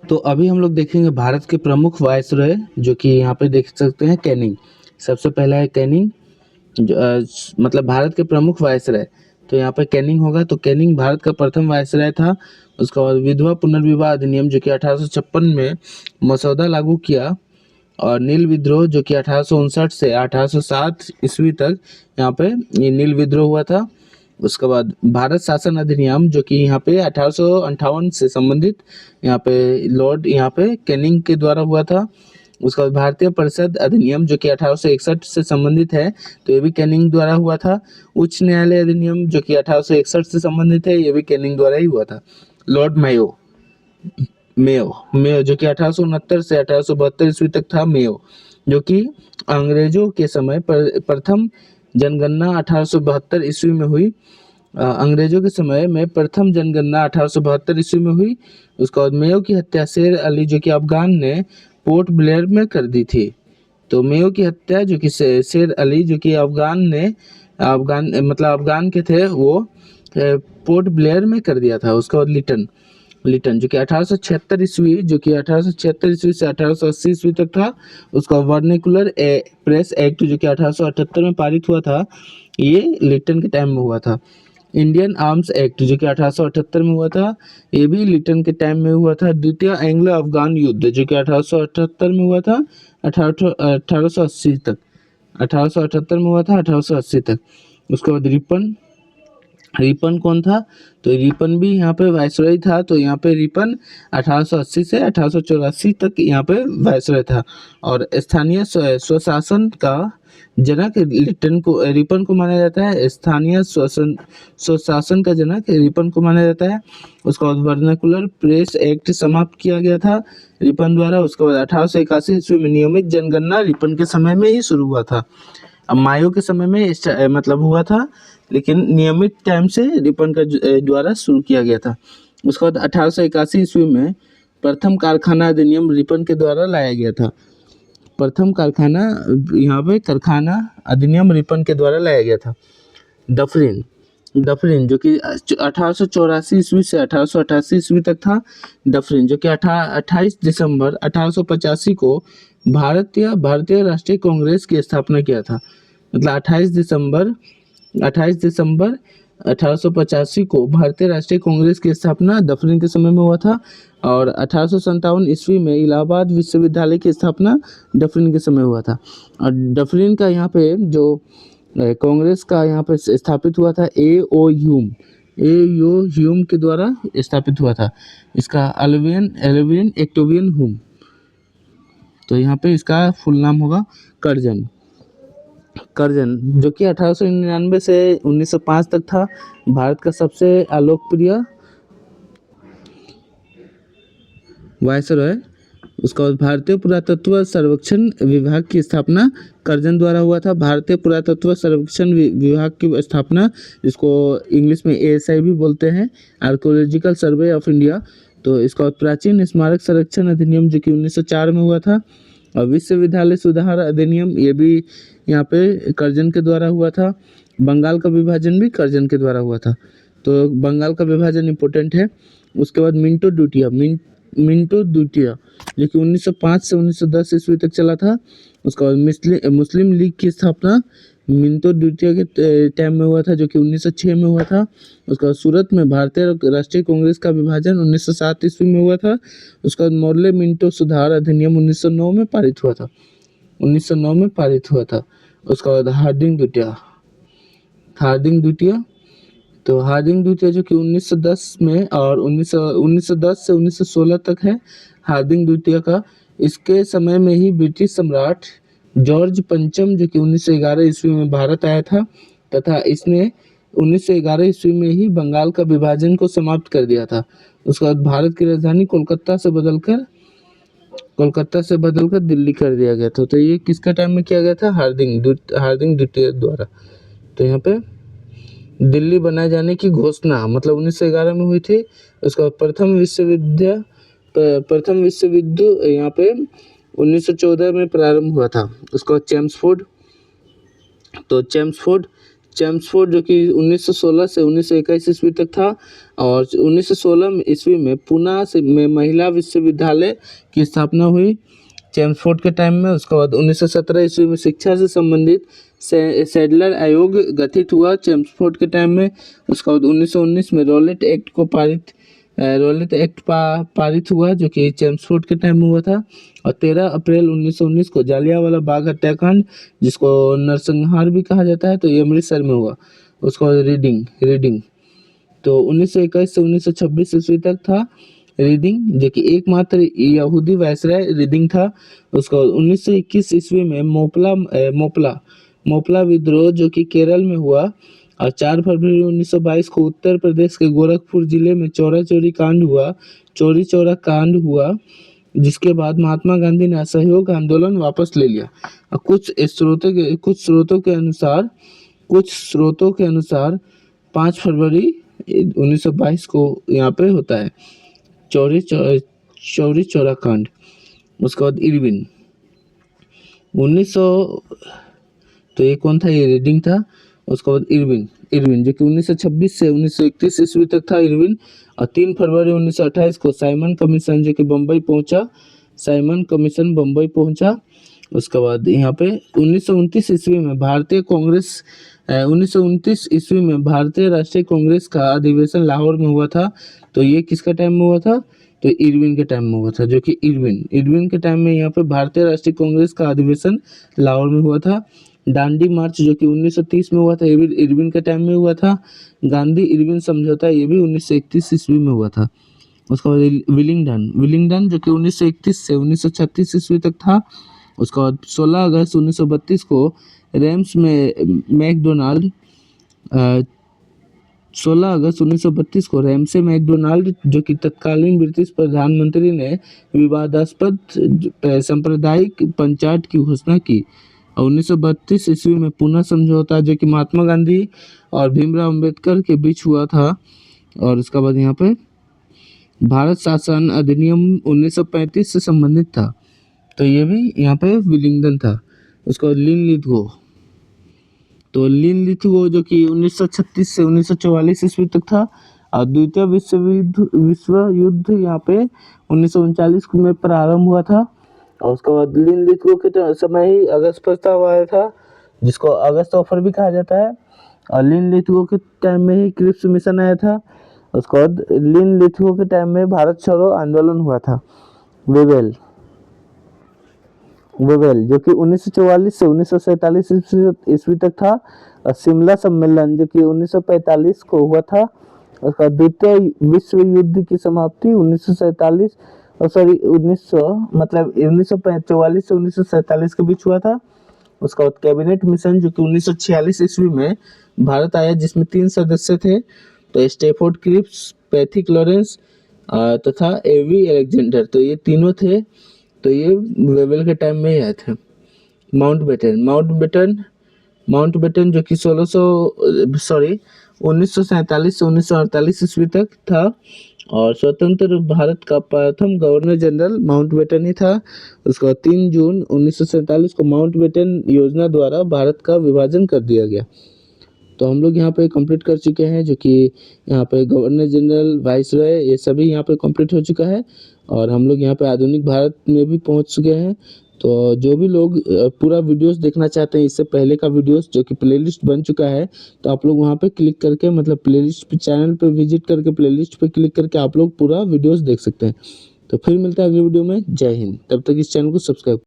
तो अभी हम लोग देखेंगे भारत के प्रमुख वायसरॉय, जो कि यहाँ पे देख सकते हैं कैनिंग। सबसे पहला है कैनिंग, जो मतलब भारत के प्रमुख वायसरॉय। तो यहाँ पे कैनिंग होगा, तो कैनिंग भारत का प्रथम वायसरॉय था। उसका बाद विधवा पुनर्विवाह अधिनियम जो कि 1856 में मसौदा लागू किया, और नील विद्रोह जो कि 1859 से 1807 ईस्वी तक यहाँ पे ये नील विद्रोह हुआ था। उसके बाद भारत शासन अधिनियम जो कि यहाँ पे 1858 से संबंधित यहाँ पे लॉर्ड यहाँ पे कैनिंग के द्वारा हुआ था। उसका बाद भारतीय परिषद अधिनियम जो कि 1861 से संबंधित है, तो ये भी कैनिंग द्वारा हुआ था। उच्च न्यायालय अधिनियम जो कि 1861 से संबंधित है, ये भी कैनिंग द्वारा ही हुआ था। लॉर्ड मेयो मेयो मेयो जो कि 1869 से 1872 ईस्वी तक था। मेयो जो कि अंग्रेजों के समय पर प्रथम जनगणना 1872 ईस्वी में हुई। अंग्रेजों के समय में प्रथम जनगणना 1872 ईस्वी में हुई। उसके बाद मेयो की हत्या शेर अली जो कि अफगान ने पोर्ट ब्लेयर में कर दी थी। तो मेयो की हत्या जो कि शेर अली जो कि अफगान ने अफगान मतलब अफगान के थे, वो पोर्ट ब्लेयर में कर दिया था। उसके बाद लिटन लिटन जो कि 1876 ईस्वी जो कि 1876 ईस्वी से 1880 ईस्वी तक था। उसका वर्निकुलर प्रेस एक्ट जो कि 1878 में पारित हुआ था, ये लिटन के टाइम में हुआ था। इंडियन आर्म्स एक्ट जो कि 1878 में हुआ था, ये भी लिटन के टाइम में हुआ था। द्वितीय एंग्लो अफगान युद्ध जो कि 1878 में हुआ था, 1880 तक, 1878 में हुआ था 1880 तक। उसके बाद रिपन रिपन कौन था? तो रिपन भी यहाँ पे वायसरॉय था। तो यहाँ पे रिपन 1880 से 1884 तक यहाँ पे वायसरॉय था। और स्थानीय स्वशासन का जनक रिपन को माना जाता है। स्थानीय स्वशासन का जनक रिपन को माना जाता है। उसके बाद वर्नाकुलर प्रेस एक्ट समाप्त किया गया था रिपन द्वारा। उसके बाद 1881 ईस्वी में नियमित जनगणना रिपन के समय में ही शुरू हुआ था। अब मायो के समय में मतलब हुआ था, लेकिन नियमित टाइम से रिपन का द्वारा शुरू किया गया था। उसके बाद 1881 ईस्वी में प्रथम कारखाना अधिनियम रिपन के द्वारा लाया गया था। प्रथम कारखाना यहाँ पे कारखाना अधिनियम रिपन के द्वारा लाया गया था। डफरिन डफरिन जो कि 1884 ईस्वी से 1888 ईस्वी तक था। डफरिन जो कि 28 दिसंबर 1885 को भारतीय राष्ट्रीय कांग्रेस की स्थापना किया था। मतलब 28 दिसंबर 1885 को भारतीय राष्ट्रीय कांग्रेस की स्थापना डफरिन के समय में हुआ था। और 1857 ईस्वी में इलाहाबाद विश्वविद्यालय की स्थापना डफरिन के समय हुआ था। और डफरिन का यहाँ पे जो कांग्रेस का यहाँ पे स्थापित हुआ था, ए ओ ह्यूम के द्वारा स्थापित हुआ था। इसका एल्विन एक्टोवियन ह्यूम। तो यहाँ पे इसका फुल नाम होगा कर्जन जो कि 1899 से 1905 तक था। भारत का सबसे लोकप्रिय वायसरॉय। उसका बाद भारतीय पुरातत्व सर्वेक्षण विभाग की स्थापना कर्जन द्वारा हुआ था। भारतीय पुरातत्व सर्वेक्षण विभाग की स्थापना, जिसको इंग्लिश में ASI भी बोलते हैं, आर्कोलॉजिकल सर्वे ऑफ इंडिया। तो इसका प्राचीन स्मारक संरक्षण अधिनियम जो कि 1904 में हुआ था। और विश्वविद्यालय सुधार अधिनियम, ये भी यहाँ पे कर्जन के द्वारा हुआ था। बंगाल का विभाजन भी कर्जन के द्वारा हुआ था। तो बंगाल का विभाजन इम्पोर्टेंट है। उसके बाद मिंटो द्वितीय जो कि 1905 से 1910 ईस्वी तक चला था। उसके बाद मुस्लिम लीग की स्थापना मिंटो द्वितीय के टाइम में हुआ था, जो कि 1906 में हुआ था। उसके बाद सूरत में भारतीय राष्ट्रीय कांग्रेस का विभाजन 1907 ईस्वी में हुआ था। उसके बाद मोर्ले मिंटो सुधार अधिनियम 1909 में पारित हुआ था। 1909 में पारित हुआ था। उसके बाद हार्डिंग द्वितीय तो हार्डिंग द्वितीय जो कि 1910 में, और 1910 से 1916 तक है हार्डिंग द्वितीय का। इसके समय में ही ब्रिटिश सम्राट जॉर्ज पंचम जो कि 1911 ईस्वी में भारत आया था, तथा इसने 1911 ईस्वी में ही बंगाल का विभाजन को समाप्त कर दिया था। उसके बाद भारत की राजधानी कोलकाता से बदलकर दिल्ली कर दिया गया था। तो ये किसका टाइम में किया गया था? हार्डिंग द्वितीय द्वारा। तो यहाँ पे दिल्ली बनाए जाने की घोषणा मतलब 1911 में हुई थी। उसका प्रथम विश्व युद्ध यहाँ पे 1914 में प्रारंभ हुआ था। उसका चेम्सफोर्ड चेम्सफोर्ड जो कि 1916 से 1921 ईस्वी तक था, और 1916 ईस्वी में पूना से में महिला विश्वविद्यालय की स्थापना हुई चेम्सफोर्ड के टाइम में। उसके बाद 1917 ईस्वी में शिक्षा से संबंधित सैडलर आयोग गठित हुआ चेम्सफोर्ड के टाइम में। उसके बाद 1919 में रॉलेट एक्ट पारित हुआ जो कि चेम्सफोर्ड के टाइम में हुआ था। और 13 अप्रैल 1919 को जालियांवाला बाग हत्याकांड, जिसको नरसंहार भी कहा जाता है, तो ये अमृतसर में हुआ। उसके बाद रीडिंग तो 1921 से 1926 ईस्वी तक था रीडिंग, जो कि एकमात्र यहूदी वायसराय रीडिंग था। उसके बाद 1921 ईस्वी में मोपला विद्रोह जो कि केरल में हुआ। और 4 फरवरी 1922 को उत्तर प्रदेश के गोरखपुर जिले में चौरी चौरा कांड हुआ, जिसके बाद महात्मा गांधी ने असहयोग आंदोलन वापस ले लिया। और कुछ स्रोतों के अनुसार 5 फरवरी 1922 को यहाँ पे होता है चौरी चौरा कांड। उसके बाद इरविन 1900, तो ये कौन था, ये रीडिंग था। उसके बाद इरविन जो कि 1926 से 1931 ईस्वी तक था इरविन। और 3 फरवरी 1928 को साइमन कमीशन जो कि बम्बई पहुंचा। उसके बाद यहाँ पे 1929 ईस्वी में भारतीय राष्ट्रीय कांग्रेस का अधिवेशन लाहौर में हुआ था। तो ये किसका टाइम में हुआ था, तो इरविन के टाइम में हुआ था, जो कि इरविन के टाइम में यहाँ पे भारतीय राष्ट्रीय कांग्रेस का अधिवेशन लाहौर में हुआ था। डांडी मार्च जो कि 1930 में हुआ था, ये भी इरविन के टाइम में हुआ था। गांधी इरविन समझौता, ये भी 1931 ईस्वी में हुआ था। उसके बाद विलिंगडन जो कि 1931 से 1936 ईस्वी तक था। उसके बाद 16 अगस्त 1932 को रेम्स में मैकडोनाल्ड जो कि तत्कालीन ब्रिटिश प्रधानमंत्री ने विवादास्पद सांप्रदायिक पंचायत की घोषणा की। और 1932 ईस्वी में पुनः समझौता जो कि महात्मा गांधी और भीमराव अंबेडकर के बीच हुआ था। और उसके बाद यहाँ पे भारत शासन अधिनियम 1935 से संबंधित था, तो ये भी यहाँ पे विलिंगडन था। उसके बाद लिन लिथगो जो कि 1936 से 1944 ईस्वी तक था। और द्वितीय विश्व युद्ध यहाँ पे 1939 में प्रारंभ हुआ था। और उसके बाद लिन लिथगो के समय ही अगस्त प्रस्ताव आया था, जिसको अगस्त ऑफर भी कहा जाता है। और लिन लिथगो के टाइम में ही क्रिप्स मिशन आया था। उसके बाद लिन लिथगो के टाइम में भारत छोड़ो आंदोलन हुआ था। वेवेल जो कि 1944 से 1947 ईस्वी तक था। और शिमला सम्मेलन जो कि 1945 को हुआ था। उसका द्वितीय विश्व युद्ध की समाप्ति 1944 से 1947 के बीच हुआ था। उसका बाद कैबिनेट मिशन जो कि 1946 ईस्वी में भारत आया, जिसमें 3 सदस्य थे, तो स्टेफोर्ड क्रिप्स, पैथिक लॉरेंस तथा एवी अलेक्जेंडर, तो ये तीनों थे। तो ये वेवेल के टाइम में ही आए थे। माउंटबेटन जो कि 1947 से 1948 ईस्वी तक था। और स्वतंत्र भारत का प्रथम गवर्नर जनरल माउंटबेटन ही था। उसका 3 जून 1947 को माउंटबेटन योजना द्वारा भारत का विभाजन कर दिया गया। तो हम लोग यहाँ पे कंप्लीट कर चुके हैं, जो कि यहाँ पे गवर्नर जनरल, वाइसरॉय, ये सभी यहाँ पे कंप्लीट हो चुका है। और हम लोग यहाँ पे आधुनिक भारत में भी पहुँच चुके हैं। तो जो भी लोग पूरा वीडियोस देखना चाहते हैं, इससे पहले का वीडियोस जो कि प्लेलिस्ट बन चुका है, तो आप लोग वहाँ पे क्लिक करके, मतलब प्लेलिस्ट पे, चैनल पे विजिट करके प्लेलिस्ट पे क्लिक करके आप लोग पूरा वीडियोस देख सकते हैं। तो फिर मिलता है अगले वीडियो में। जय हिंद। तब तक इस चैनल को सब्सक्राइब